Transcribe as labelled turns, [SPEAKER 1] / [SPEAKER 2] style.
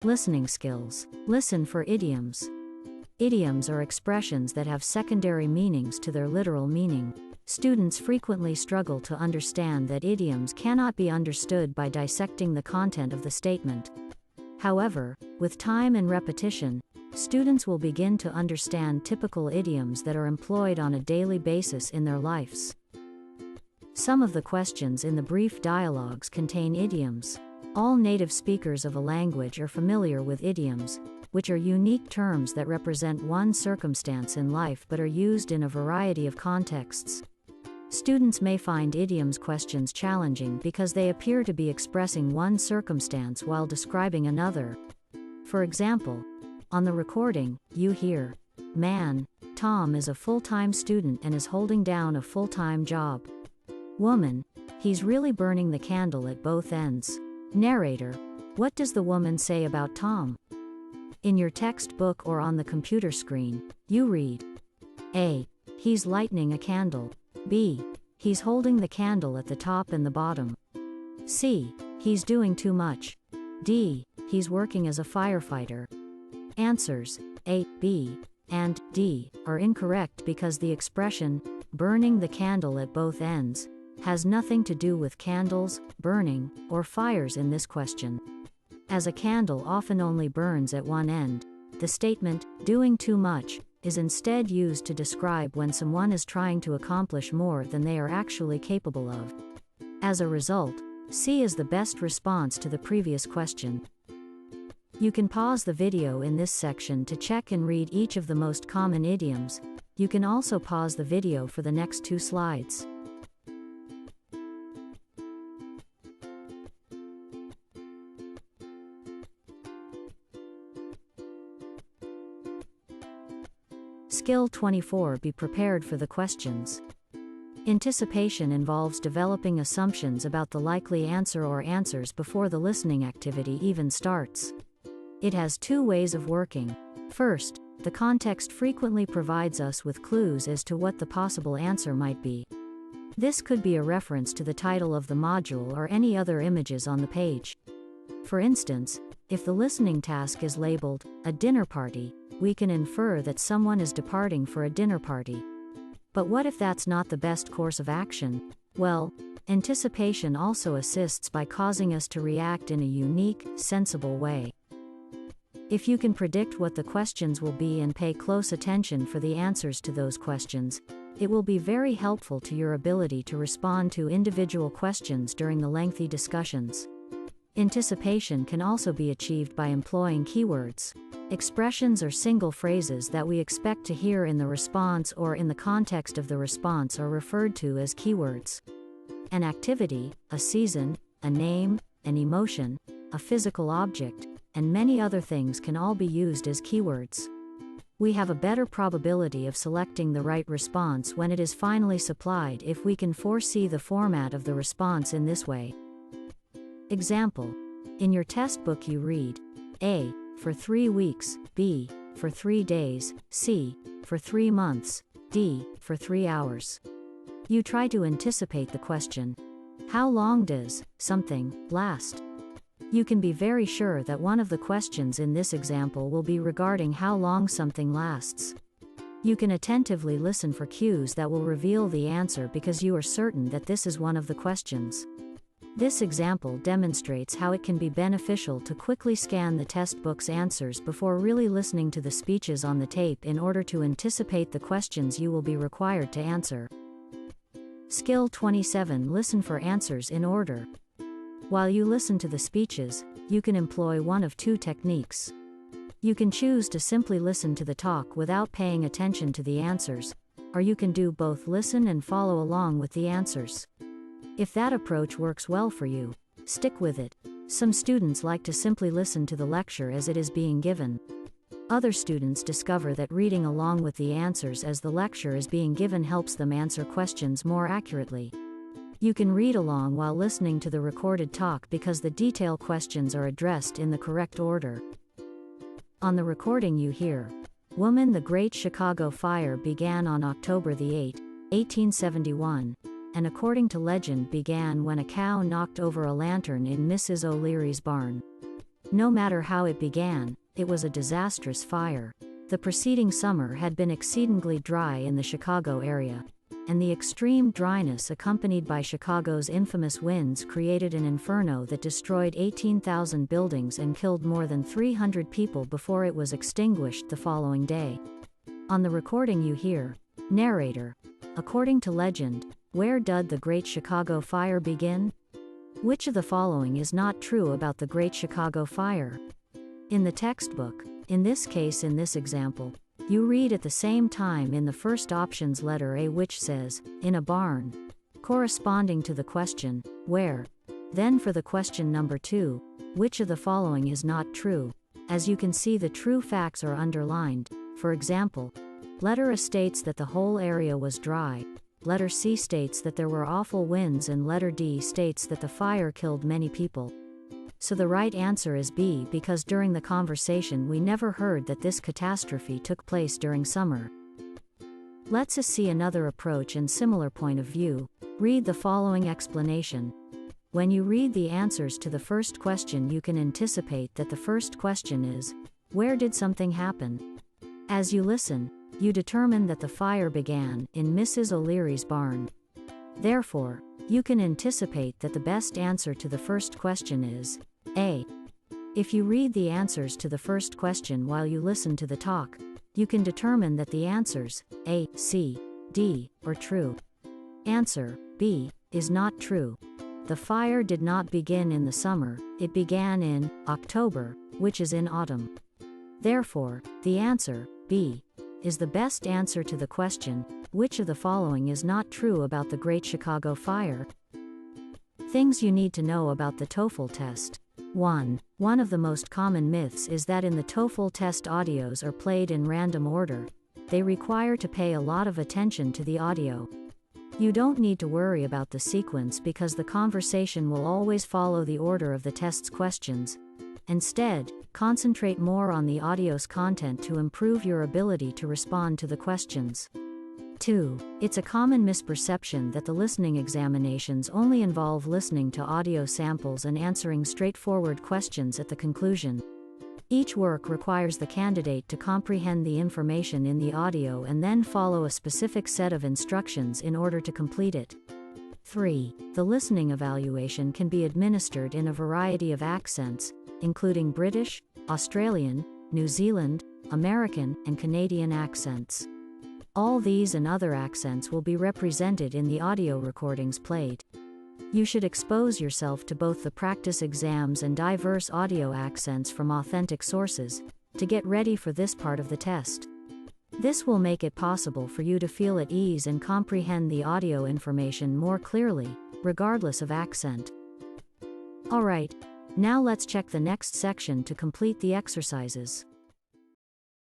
[SPEAKER 1] Listening skills. Listen for idioms. Idioms are expressions that have secondary meanings to their literal meaning. Students frequently struggle to understand that idioms cannot be understood by dissecting the content of the statement. However, with time and repetition, students will begin to understand typical idioms that are employed on a daily basis in their lives. Some of the questions in the brief dialogues contain idioms. All native speakers of a language are familiar with idioms, which are unique terms that represent one circumstance in life but are used in a variety of contexts. Students may find idioms questions challenging because they appear to be expressing one circumstance while describing another. For example, on the recording, you hear, "Man, Tom is a full-time student and is holding down a full-time job." Woman, he's really burning the candle at both ends. Narrator, what does the woman say about Tom? In your textbook or on the computer screen, you read, A. He's lighting a candle. B. He's holding the candle at the top and the bottom. C. He's doing too much. D. He's working as a firefighter. Answers A, B, and D are incorrect because the expression, burning the candle at both ends, has nothing to do with candles, burning, or fires in this question. As a candle often only burns at one end, the statement, doing too much, is instead used to describe when someone is trying to accomplish more than they are actually capable of. As a result, C is the best response to the previous question. You can pause the video in this section to check and read each of the most common idioms. You can also pause the video for the next 2 slides. Skill 24. Be prepared for the questions. Anticipation involves developing assumptions about the likely answer or answers before the listening activity even starts. It has 2 ways of working. First, the context frequently provides us with clues as to what the possible answer might be. This could be a reference to the title of the module or any other images on the page. For instance, if the listening task is labeled, a dinner party, we can infer that someone is departing for a dinner party. But what if that's not the best course of action? Well, anticipation also assists by causing us to react in a unique, sensible way. If you can predict what the questions will be and pay close attention for the answers to those questions, it will be very helpful to your ability to respond to individual questions during the lengthy discussions. Anticipation can also be achieved by employing keywords. Expressions or single phrases that we expect to hear in the response or in the context of the response are referred to as keywords. An activity, a season, a name, an emotion, a physical object, and many other things can all be used as keywords. We have a better probability of selecting the right response when it is finally supplied if we can foresee the format of the response in this way. Example. In your test book you read, A. For 3 weeks, B. For 3 days, C. For 3 months, D. For 3 hours. You try to anticipate the question, how long does something last? You can be very sure that one of the questions in this example will be regarding how long something lasts. You can attentively listen for cues that will reveal the answer because you are certain that this is one of the questions. This example demonstrates how it can be beneficial to quickly scan the test book's answers before really listening to the speeches on the tape in order to anticipate the questions you will be required to answer. Skill 27. Listen for answers in order. While you listen to the speeches, you can employ one of 2 techniques. You can choose to simply listen to the talk without paying attention to the answers, or you can do both: listen and follow along with the answers. If that approach works well for you, stick with it. Some students like to simply listen to the lecture as it is being given. Other students discover that reading along with the answers as the lecture is being given helps them answer questions more accurately. You can read along while listening to the recorded talk because the detail questions are addressed in the correct order. On the recording you hear, Woman, the Great Chicago Fire began on October 8, 1871. And according to legend began when a cow knocked over a lantern in Mrs. O'Leary's barn. No matter how it began, it was a disastrous fire. The preceding summer had been exceedingly dry in the Chicago area, and the extreme dryness accompanied by Chicago's infamous winds created an inferno that destroyed 18,000 buildings and killed more than 300 people before it was extinguished the following day. On the recording you hear, narrator, according to legend, where did the Great Chicago Fire begin? Which of the following is not true about the Great Chicago Fire? In the textbook, in this case in this example, you read at the same time in the first option's letter A which says, in a barn, corresponding to the question, where? Then for the question number 2, which of the following is not true? As you can see the true facts are underlined. For example, letter A states that the whole area was dry, letter C states that there were awful winds and letter D states that the fire killed many people. So the right answer is B because during the conversation we never heard that this catastrophe took place during summer. Let's see another approach and similar point of view. Read the following explanation. When you read the answers to the first question you can anticipate that the first question is, where did something happen? As you listen, you determine that the fire began in Mrs. O'Leary's barn. Therefore, you can anticipate that the best answer to the first question is A. If you read the answers to the first question while you listen to the talk, you can determine that the answers A, C, D are true. Answer B is not true. The fire did not begin in the summer, it began in October, which is in autumn. Therefore, the answer B is the best answer to the question, which of the following is not true about the Great Chicago Fire? Things you need to know about the TOEFL test. 1. One of the most common myths is that in the TOEFL test audios are played in random order. They require to pay a lot of attention to the audio. You don't need to worry about the sequence because the conversation will always follow the order of the test's questions. Instead, concentrate more on the audio's content to improve your ability to respond to the questions. 2. It's a common misperception that the listening examinations only involve listening to audio samples and answering straightforward questions at the conclusion. Each work requires the candidate to comprehend the information in the audio and then follow a specific set of instructions in order to complete it. 3. The listening evaluation can be administered in a variety of accents, including British, Australian, New Zealand, American, and Canadian accents. All these and other accents will be represented in the audio recordings played. You should expose yourself to both the practice exams and diverse audio accents from authentic sources, to get ready for this part of the test. This will make it possible for you to feel at ease and comprehend the audio information more clearly, regardless of accent. Alright, now let's check the next section to complete the exercises.